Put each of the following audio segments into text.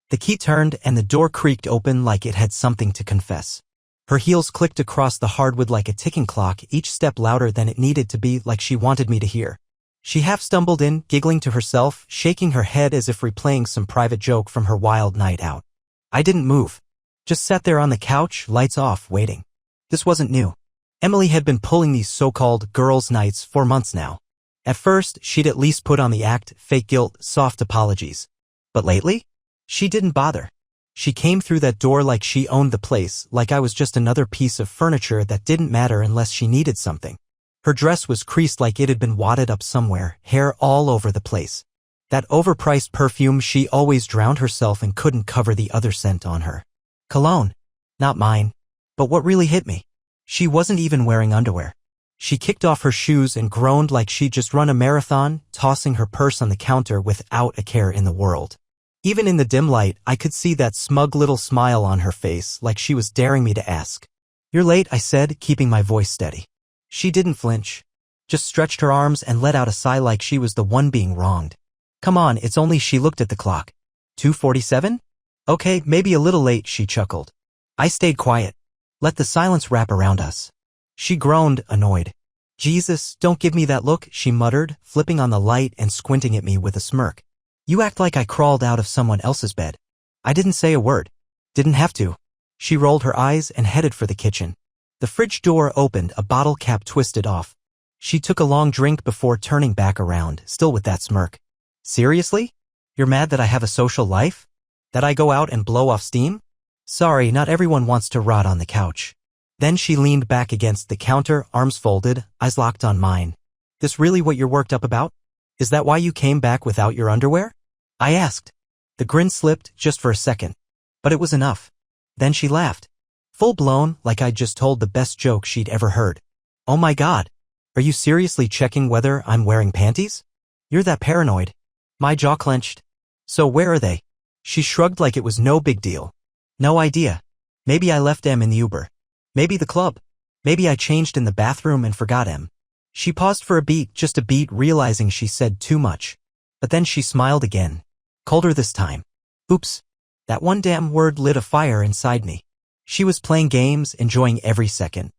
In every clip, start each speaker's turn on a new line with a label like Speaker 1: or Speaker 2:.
Speaker 1: The key turned and the door creaked open like it had something to confess. Her heels clicked across the hardwood like a ticking clock, each step louder than it needed to be, like she wanted me to hear. She half stumbled in, giggling to herself, shaking her head as if replaying some private joke from her wild night out. I didn't move. Just sat there on the couch, lights off, waiting. This wasn't new. Emily had been pulling these so-called girls' nights for months now. At first, she'd at least put on the act, fake guilt, soft apologies. But lately? She didn't bother. She came through that door like she owned the place, like I was just another piece of furniture that didn't matter unless she needed something. Her dress was creased like it had been wadded up somewhere, hair all over the place. That overpriced perfume she always drowned herself and couldn't cover the other scent on her. Cologne. Not mine. But what really hit me? She wasn't even wearing underwear. She kicked off her shoes and groaned like she'd just run a marathon, tossing her purse on the counter without a care in the world. Even in the dim light, I could see that smug little smile on her face, like she was daring me to ask. "You're late," I said, keeping my voice steady. She didn't flinch. Just stretched her arms and let out a sigh like she was the one being wronged. "Come on, it's only," she looked at the clock. 2:47? Okay, maybe a little late, she chuckled. I stayed quiet. Let the silence wrap around us. She groaned, annoyed. "Jesus, don't give me that look," she muttered, flipping on the light and squinting at me with a smirk. "You act like I crawled out of someone else's bed." I didn't say a word. Didn't have to. She rolled her eyes and headed for the kitchen. The fridge door opened, a bottle cap twisted off. She took a long drink before turning back around, still with that smirk. "Seriously? You're mad that I have a social life? That I go out and blow off steam? Sorry, not everyone wants to rot on the couch." Then she leaned back against the counter, arms folded, eyes locked on mine. "This really what you're worked up about? Is that why you came back without your underwear?" I asked. The grin slipped, just for a second. But it was enough. Then she laughed. Full-blown, like I'd just told the best joke she'd ever heard. "Oh my God. Are you seriously checking whether I'm wearing panties? You're that paranoid." My jaw clenched. "So where are they?" She shrugged like it was no big deal. "No idea. Maybe I left em in the Uber. Maybe the club. Maybe I changed in the bathroom and forgot em." She paused for a beat, just a beat, realizing she said too much. But then she smiled again. Colder this time. Oops. That one damn word lit a fire inside me. She was playing games, enjoying every second.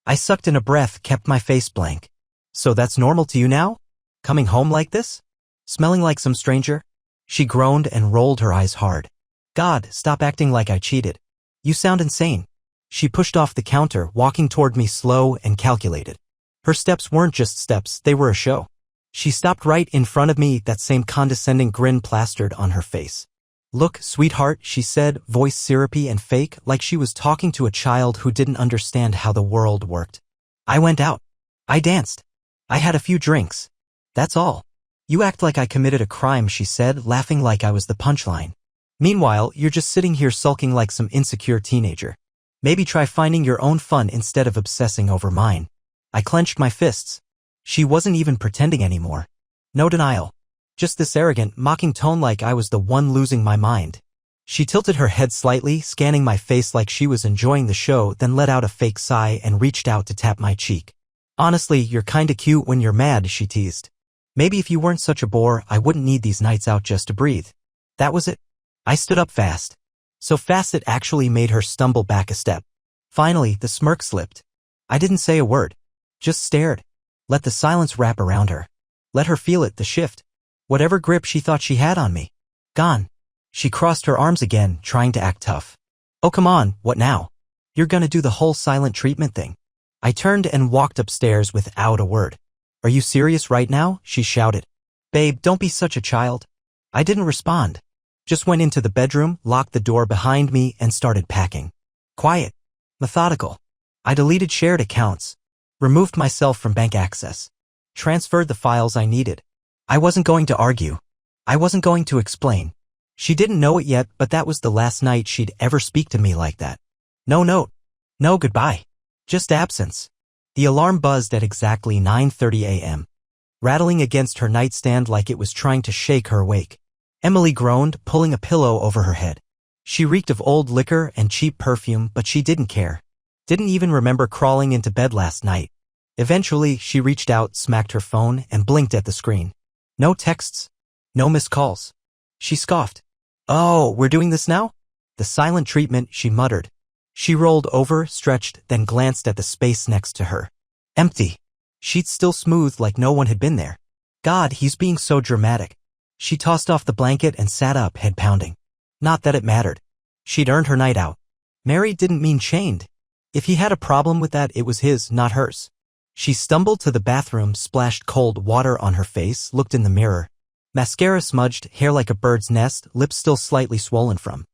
Speaker 1: I sucked in a breath, kept my face blank. "So that's normal to you now? Coming home like this? Smelling like some stranger?" She groaned and rolled her eyes hard. "God, stop acting like I cheated. You sound insane." She pushed off the counter, walking toward me slow and calculated. Her steps weren't just steps, they were a show. She stopped right in front of me, that same condescending grin plastered on her face. "Look, sweetheart," she said, voice syrupy and fake, like she was talking to a child who didn't understand how the world worked. "I went out. I danced. I had a few drinks. That's all. You act like I committed a crime," she said, laughing like I was the punchline. "Meanwhile, you're just sitting here sulking like some insecure teenager. Maybe try finding your own fun instead of obsessing over mine." I clenched my fists. She wasn't even pretending anymore. No denial. Just this arrogant, mocking tone like I was the one losing my mind. She tilted her head slightly, scanning my face like she was enjoying the show, then let out a fake sigh and reached out to tap my cheek. "Honestly, you're kinda cute when you're mad," she teased. "Maybe if you weren't such a bore, I wouldn't need these nights out just to breathe." That was it. I stood up fast. So fast it actually made her stumble back a step. Finally, the smirk slipped. I didn't say a word. Just stared. Let the silence wrap around her. Let her feel it, the shift. Whatever grip she thought she had on me. Gone. She crossed her arms again, trying to act tough. "Oh come on, what now? You're gonna do the whole silent treatment thing?" I turned and walked upstairs without a word. "Are you serious right now?" she shouted. "Babe, don't be such a child." I didn't respond. Just went into the bedroom, locked the door behind me, and started packing. Quiet. Methodical. I deleted shared accounts. Removed myself from bank access. Transferred the files I needed. I wasn't going to argue. I wasn't going to explain. She didn't know it yet, but that was the last night she'd ever speak to me like that. No note. No goodbye. Just absence. The alarm buzzed at exactly 9:30 a.m., rattling against her nightstand like it was trying to shake her awake. Emily groaned, pulling a pillow over her head. She reeked of old liquor and cheap perfume, but she didn't care. Didn't even remember crawling into bed last night. Eventually, she reached out, smacked her phone, and blinked at the screen. No texts. No missed calls. She scoffed. Oh, we're doing this now? The silent treatment, she muttered. She rolled over, stretched, then glanced at the space next to her. Empty. Sheets still smooth like no one had been there. God, he's being so dramatic. She tossed off the blanket and sat up, head pounding. Not that it mattered. She'd earned her night out. Married didn't mean chained. If he had a problem with that, it was his, not hers. She stumbled to the bathroom, splashed cold water on her face, looked in the mirror. Mascara smudged, hair like a bird's nest, lips still slightly swollen from.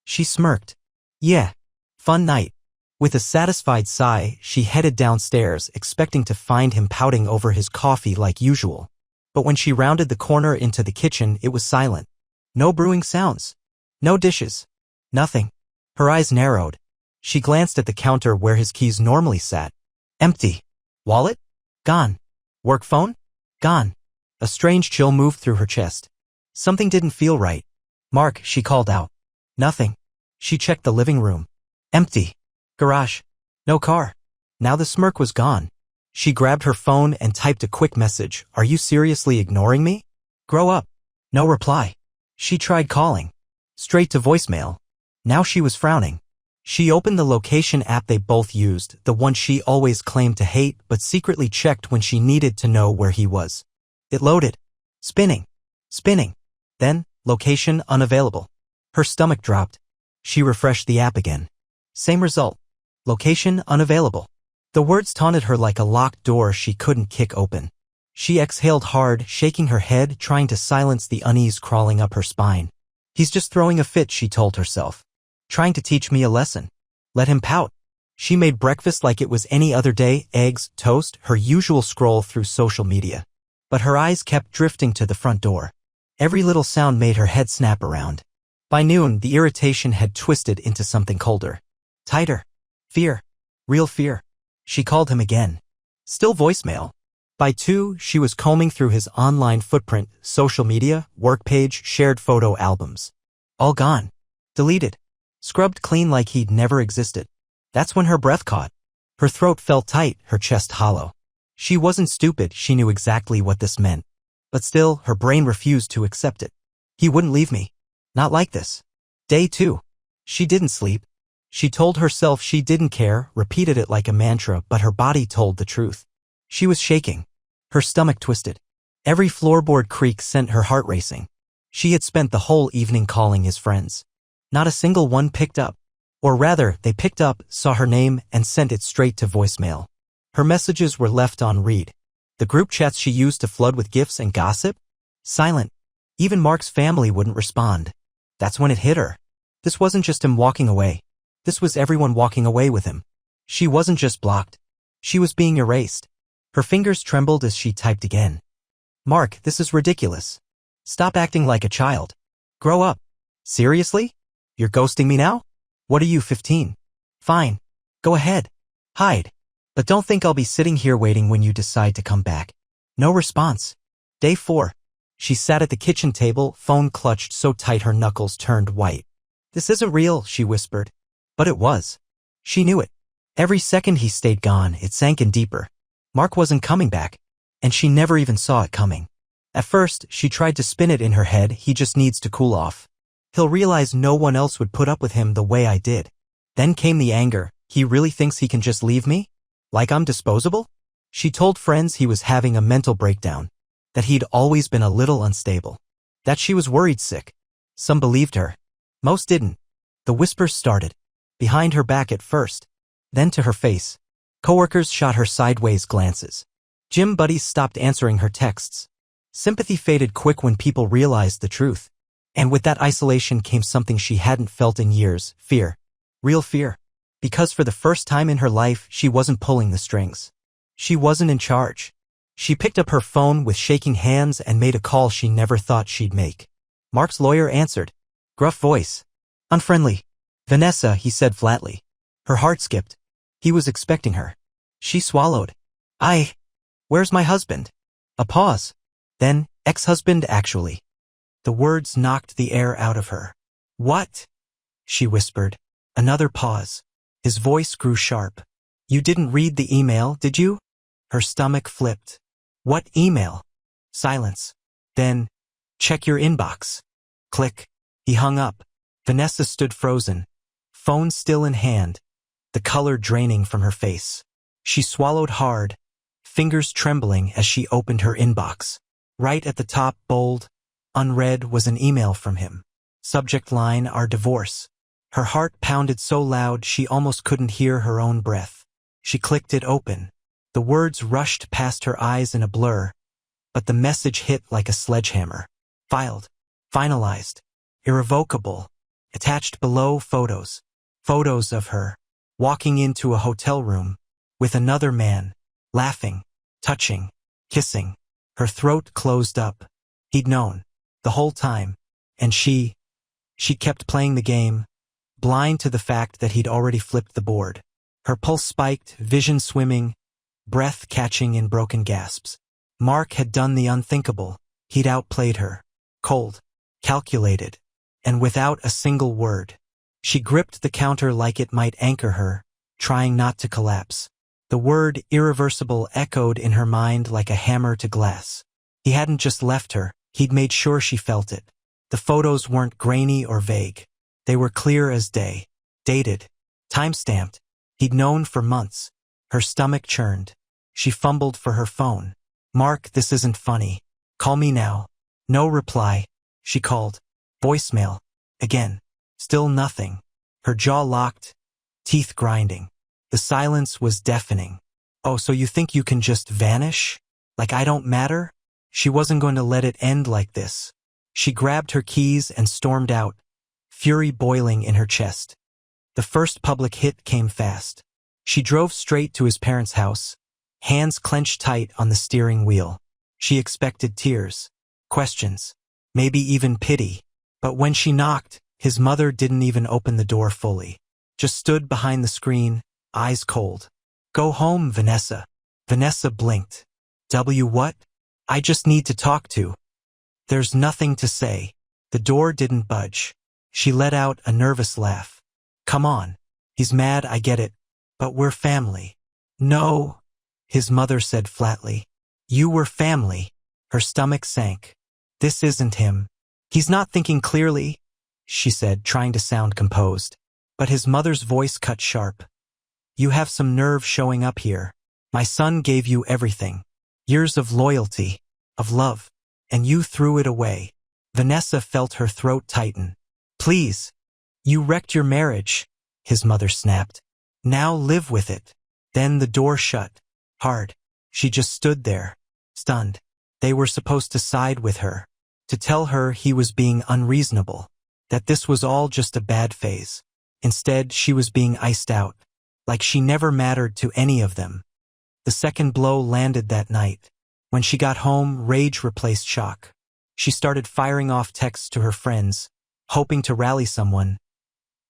Speaker 1: She smirked. Yeah. Fun night. With a satisfied sigh, she headed downstairs, expecting to find him pouting over his coffee like usual. But when she rounded the corner into the kitchen, it was silent. No brewing sounds. No dishes. Nothing. Her eyes narrowed. She glanced at the counter where his keys normally sat. Empty. Wallet? Gone. Work phone? Gone. A strange chill moved through her chest. Something didn't feel right. Mark, she called out. Nothing. She checked the living room. Empty. Garage. No car. Now the smirk was gone. She grabbed her phone and typed a quick message. Are you seriously ignoring me? Grow up. No reply. She tried calling. Straight to voicemail. Now she was frowning. She opened the location app they both used, the one she always claimed to hate but secretly checked when she needed to know where he was. It loaded. Spinning. Spinning. Then, location unavailable. Her stomach dropped. She refreshed the app again. Same result. Location unavailable. The words taunted her like a locked door she couldn't kick open. She exhaled hard, shaking her head, trying to silence the unease crawling up her spine. He's just throwing a fit, she told herself. Trying to teach me a lesson. Let him pout. She made breakfast like it was any other day, eggs, toast, her usual scroll through social media. But her eyes kept drifting to the front door. Every little sound made her head snap around. By noon, the irritation had twisted into something colder. Tighter. Fear. Real fear. She called him again. Still voicemail. By 2, she was combing through his online footprint, social media, work page, shared photo albums. All gone. Deleted. Scrubbed clean like he'd never existed. That's when her breath caught. Her throat felt tight, her chest hollow. She wasn't stupid, she knew exactly what this meant. But still, her brain refused to accept it. He wouldn't leave me. Not like this. Day 2. She didn't sleep. She told herself she didn't care, repeated it like a mantra, but her body told the truth. She was shaking. Her stomach twisted. Every floorboard creak sent her heart racing. She had spent the whole evening calling his friends. Not a single one picked up. Or rather, they picked up, saw her name, and sent it straight to voicemail. Her messages were left on read. The group chats she used to flood with gifts and gossip? Silent. Even Mark's family wouldn't respond. That's when it hit her. This wasn't just him walking away. This was everyone walking away with him. She wasn't just blocked. She was being erased. Her fingers trembled as she typed again. Mark, this is ridiculous. Stop acting like a child. Grow up. Seriously? You're ghosting me now? What are you, 15? Fine. Go ahead. Hide. But don't think I'll be sitting here waiting when you decide to come back. No response. Day 4. She sat at the kitchen table, phone clutched so tight her knuckles turned white. This isn't real, she whispered. But it was. She knew it. Every second he stayed gone, it sank in deeper. Mark wasn't coming back. And she never even saw it coming. At first, she tried to spin it in her head, he just needs to cool off. He'll realize no one else would put up with him the way I did. Then came the anger. He really thinks he can just leave me? Like I'm disposable? She told friends he was having a mental breakdown. That he'd always been a little unstable. That she was worried sick. Some believed her. Most didn't. The whispers started. Behind her back at first. Then to her face. Coworkers shot her sideways glances. Gym buddies stopped answering her texts. Sympathy faded quick when people realized the truth. And with that isolation came something she hadn't felt in years, fear. Real fear. Because for the first time in her life, she wasn't pulling the strings. She wasn't in charge. She picked up her phone with shaking hands and made a call she never thought she'd make. Mark's lawyer answered. Gruff voice. Unfriendly. Vanessa, he said flatly. Her heart skipped. He was expecting her. She swallowed. Where's my husband? A pause. Then, ex-husband actually. The words knocked the air out of her. What? She whispered. Another pause. His voice grew sharp. You didn't read the email, did you? Her stomach flipped. What email? Silence. Then, check your inbox. Click. He hung up. Vanessa stood frozen, phone still in hand, the color draining from her face. She swallowed hard, fingers trembling as she opened her inbox. Right at the top, bold, unread, was an email from him. Subject line, our divorce. Her heart pounded so loud she almost couldn't hear her own breath. She clicked it open. The words rushed past her eyes in a blur, but the message hit like a sledgehammer. Filed. Finalized. Irrevocable. Attached below, photos. Photos of her, walking into a hotel room, with another man, laughing, touching, kissing. Her throat closed up. He'd known, the whole time, and she kept playing the game, blind to the fact that he'd already flipped the board. Her pulse spiked, vision swimming, breath catching in broken gasps. Mark had done the unthinkable. He'd outplayed her. Cold, calculated, and without a single word. She gripped the counter like it might anchor her, trying not to collapse. The word irreversible echoed in her mind like a hammer to glass. He hadn't just left her, he'd made sure she felt it. The photos weren't grainy or vague. They were clear as day. Dated. Time-stamped. He'd known for months. Her stomach churned. She fumbled for her phone. Mark, this isn't funny. Call me now. No reply. She called. Voicemail. Again. Still nothing. Her jaw locked, teeth grinding. The silence was deafening. Oh, so you think you can just vanish? Like I don't matter? She wasn't going to let it end like this. She grabbed her keys and stormed out, fury boiling in her chest. The first public hit came fast. She drove straight to his parents' house, hands clenched tight on the steering wheel. She expected tears, questions, maybe even pity. But when she knocked, his mother didn't even open the door fully. Just stood behind the screen, eyes cold. Go home, Vanessa. Vanessa blinked. What? I just need to talk to. There's nothing to say. The door didn't budge. She let out a nervous laugh. Come on. He's mad, I get it. But we're family. No, his mother said flatly. You were family. Her stomach sank. This isn't him. He's not thinking clearly, she said, trying to sound composed. But his mother's voice cut sharp. You have some nerve showing up here. My son gave you everything. Years of loyalty, of love, and you threw it away. Vanessa felt her throat tighten. Please. You wrecked your marriage, his mother snapped. Now live with it. Then the door shut. Hard. She just stood there, stunned. They were supposed to side with her, to tell her he was being unreasonable, that this was all just a bad phase. Instead, she was being iced out, like she never mattered to any of them. The second blow landed that night. When she got home, rage replaced shock. She started firing off texts to her friends, hoping to rally someone,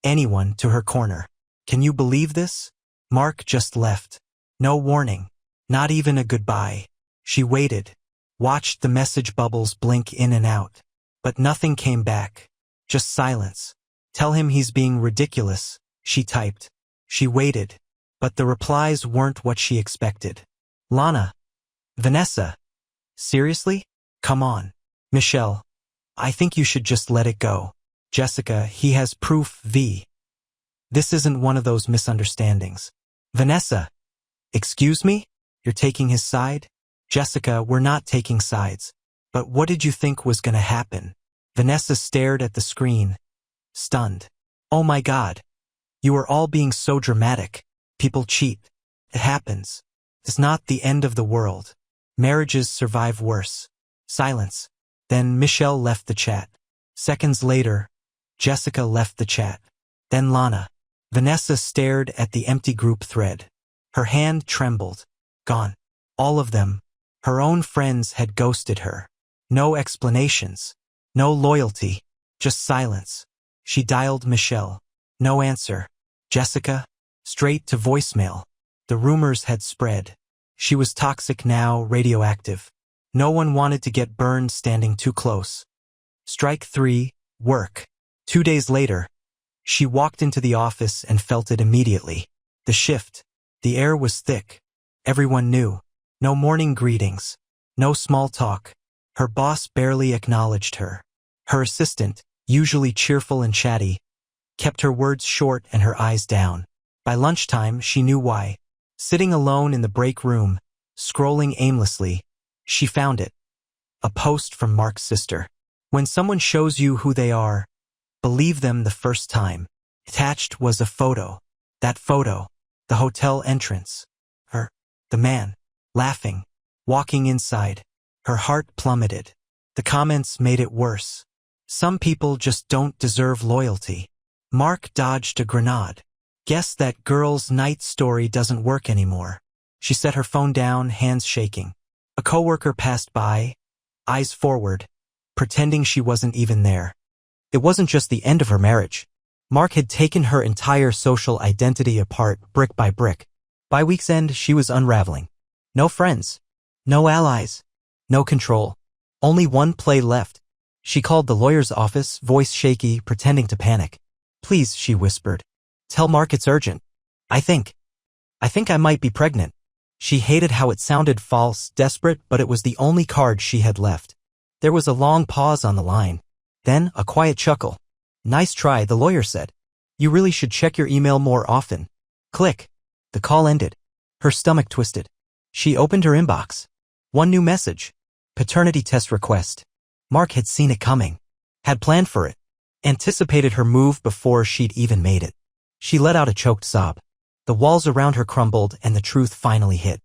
Speaker 1: anyone, to her corner. Can you believe this? Mark just left. No warning. Not even a goodbye. She waited, watched the message bubbles blink in and out. But nothing came back. Just silence. Tell him he's being ridiculous, she typed. She waited, but the replies weren't what she expected. Lana. Vanessa. Seriously? Come on. Michelle. I think you should just let it go. Jessica, he has proof. This isn't one of those misunderstandings. Vanessa. Excuse me? You're taking his side? Jessica, we're not taking sides. But what did you think was gonna happen? Vanessa stared at the screen, stunned. Oh my God. You are all being so dramatic. People cheat. It happens. It's not the end of the world. Marriages survive worse. Silence. Then Michelle left the chat. Seconds later, Jessica left the chat. Then Lana. Vanessa stared at the empty group thread. Her hand trembled. Gone. All of them. Her own friends had ghosted her. No explanations. No loyalty. Just silence. She dialed Michelle. No answer. Jessica? Straight to voicemail. The rumors had spread. She was toxic now, radioactive. No one wanted to get burned standing too close. Strike 3, work. 2 days later, she walked into the office and felt it immediately. The shift. The air was thick. Everyone knew. No morning greetings. No small talk. Her boss barely acknowledged her. Her assistant, usually cheerful and chatty, kept her words short and her eyes down. By lunchtime, she knew why. Sitting alone in the break room, scrolling aimlessly, she found it. A post from Mark's sister. When someone shows you who they are, believe them the first time. Attached was a photo. That photo, the hotel entrance. Her, the man, laughing, walking inside. Her heart plummeted. The comments made it worse. Some people just don't deserve loyalty. Mark dodged a grenade. Guess that girl's night story doesn't work anymore. She set her phone down, hands shaking. A coworker passed by, eyes forward, pretending she wasn't even there. It wasn't just the end of her marriage. Mark had taken her entire social identity apart, brick by brick. By week's end, she was unraveling. No friends. No allies. No control. Only one play left. She called the lawyer's office, voice shaky, pretending to panic. "Please," she whispered. "Tell Mark it's urgent. I think I might be pregnant." She hated how it sounded false, desperate, but it was the only card she had left. There was a long pause on the line. Then a quiet chuckle. "Nice try," the lawyer said. "You really should check your email more often." Click. The call ended. Her stomach twisted. She opened her inbox. One new message. Paternity test request. Mark had seen it coming. Had planned for it. Anticipated her move before she'd even made it. She let out a choked sob. The walls around her crumbled and the truth finally hit.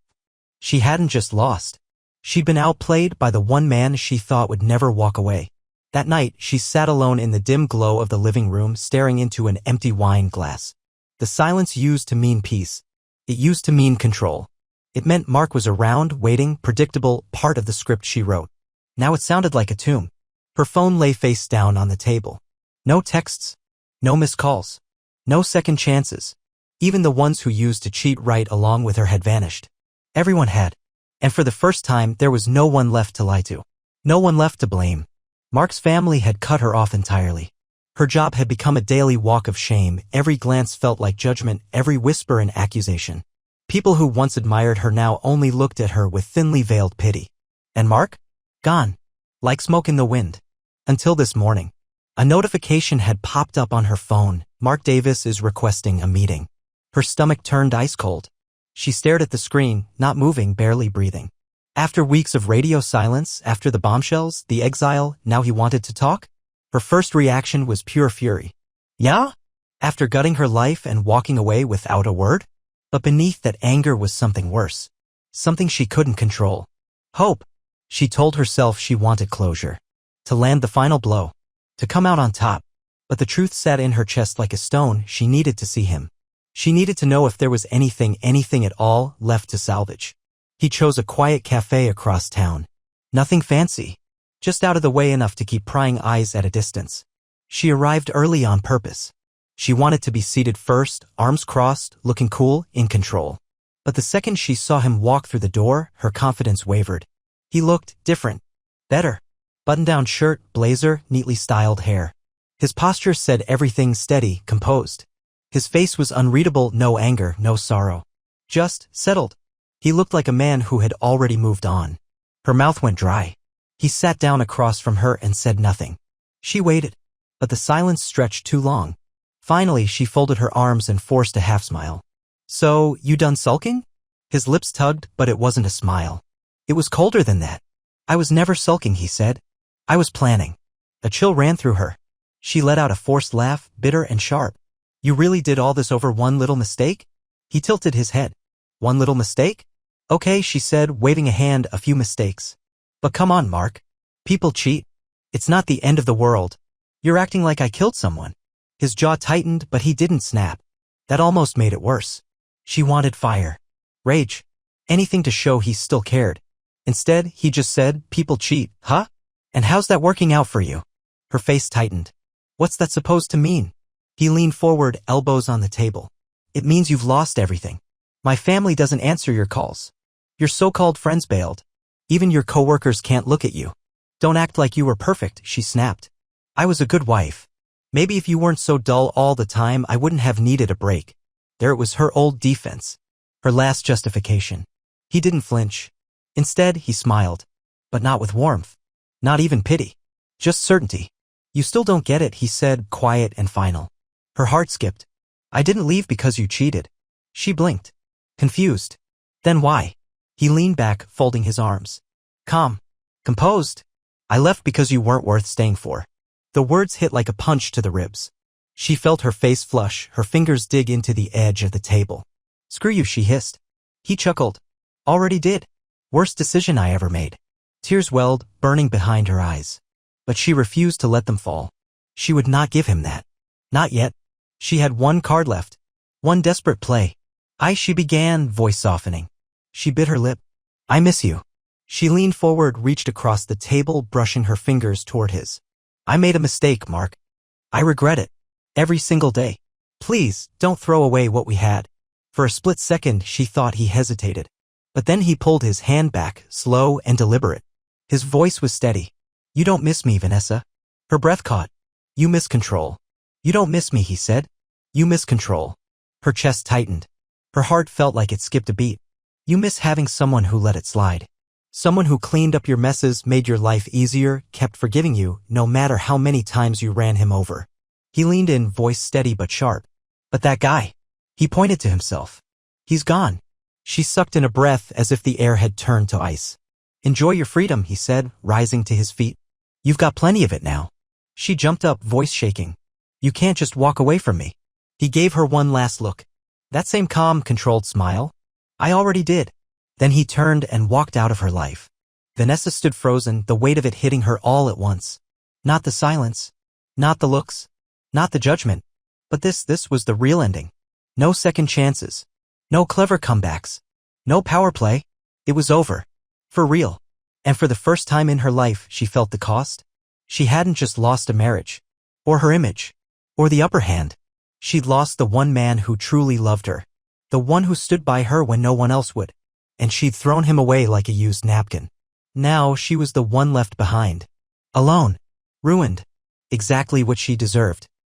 Speaker 1: She hadn't just lost. She'd been outplayed by the one man she thought would never walk away. That night, she sat alone in the dim glow of the living room, staring into an empty wine glass. The silence used to mean peace. It used to mean control. It meant Mark was around, waiting, predictable, part of the script she wrote. Now it sounded like a tomb. Her phone lay face down on the table. No texts. No missed calls. No second chances. Even the ones who used to cheat right along with her had vanished. Everyone had. And for the first time, there was no one left to lie to. No one left to blame. Mark's family had cut her off entirely. Her job had become a daily walk of shame. Every glance felt like judgment, every whisper an accusation. People who once admired her now only looked at her with thinly veiled pity. And Mark? Gone. Like smoke in the wind. Until this morning. A notification had popped up on her phone. Mark Davis is requesting a meeting. Her stomach turned ice cold. She stared at the screen, not moving, barely breathing. After weeks of radio silence, after the bombshells, the exile, now he wanted to talk? Her first reaction was pure fury. Yeah? After gutting her life and walking away without a word? But beneath that anger was something worse. Something she couldn't control. Hope. She told herself she wanted closure. To land the final blow. To come out on top. But the truth sat in her chest like a stone. She needed to see him. She needed to know if there was anything at all, left to salvage. He chose a quiet cafe across town. Nothing fancy. Just out of the way enough to keep prying eyes at a distance. She arrived early on purpose. She wanted to be seated first, arms crossed, looking cool, in control. But the second she saw him walk through the door, her confidence wavered. He looked different. Better. Button-down shirt, blazer, neatly styled hair. His posture said everything steady, composed. His face was unreadable, no anger, no sorrow. Just settled. He looked like a man who had already moved on. Her mouth went dry. He sat down across from her and said nothing. She waited. But the silence stretched too long. Finally, she folded her arms and forced a half-smile. "So, you done sulking?" His lips tugged, but it wasn't a smile. It was colder than that. "I was never sulking," he said. "I was planning." A chill ran through her. She let out a forced laugh, bitter and sharp. "You really did all this over one little mistake?" He tilted his head. "One little mistake?" "Okay," she said, waving a hand, "a few mistakes. But come on, Mark. People cheat. It's not the end of the world. You're acting like I killed someone." His jaw tightened, but he didn't snap. That almost made it worse. She wanted fire. Rage. Anything to show he still cared. Instead, he just said, "People cheat, huh? And how's that working out for you?" Her face tightened. "What's that supposed to mean?" He leaned forward, elbows on the table. "It means you've lost everything. My family doesn't answer your calls. Your so-called friends bailed. Even your coworkers can't look at you. Don't act like you were perfect," she snapped. "I was a good wife. Maybe if you weren't so dull all the time, I wouldn't have needed a break." There it was, her old defense. Her last justification. He didn't flinch. Instead, he smiled. But not with warmth. Not even pity. Just certainty. You still don't get it, he said, quiet and final. Her heart skipped. I didn't leave because you cheated. She blinked. Confused. Then why? He leaned back, folding his arms. Calm. Composed. I left because you weren't worth staying for. The words hit like a punch to the ribs. She felt her face flush, her fingers dig into the edge of the table. Screw you, she hissed. He chuckled. Already did. Worst decision I ever made. Tears welled, burning behind her eyes. But she refused to let them fall. She would not give him that. Not yet. She had one card left. One desperate play. She began, voice softening. She bit her lip. I miss you. She leaned forward, reached across the table, brushing her fingers toward his. I made a mistake, Mark. I regret it. Every single day. Please, don't throw away what we had. For a split second, she thought he hesitated. But then he pulled his hand back, slow and deliberate. His voice was steady. You don't miss me, Vanessa. Her breath caught. You miss control. You don't miss me, he said. You miss control. Her chest tightened. Her heart felt like it skipped a beat. You miss having someone who let it slide. Someone who cleaned up your messes, made your life easier, kept forgiving you, no matter how many times you ran him over. He leaned in, voice steady but sharp. But that guy. He pointed to himself. He's gone. She sucked in a breath as if the air had turned to ice. Enjoy your freedom, he said, rising to his feet. You've got plenty of it now. She jumped up, voice shaking. You can't just walk away from me. He gave her one last look. That same calm, controlled smile. I already did. Then he turned and walked out of her life. Vanessa stood frozen, the weight of it hitting her all at once. Not the silence. Not the looks. Not the judgment. But this was the real ending. No second chances. No clever comebacks. No power play. It was over. For real. And for the first time in her life, she felt the cost. She hadn't just lost a marriage. Or her image. Or the upper hand. She'd lost the one man who truly loved her. The one who stood by her when no one else would. And she'd thrown him away like a used napkin. Now she was the one left behind. Alone. Ruined. Exactly what she deserved.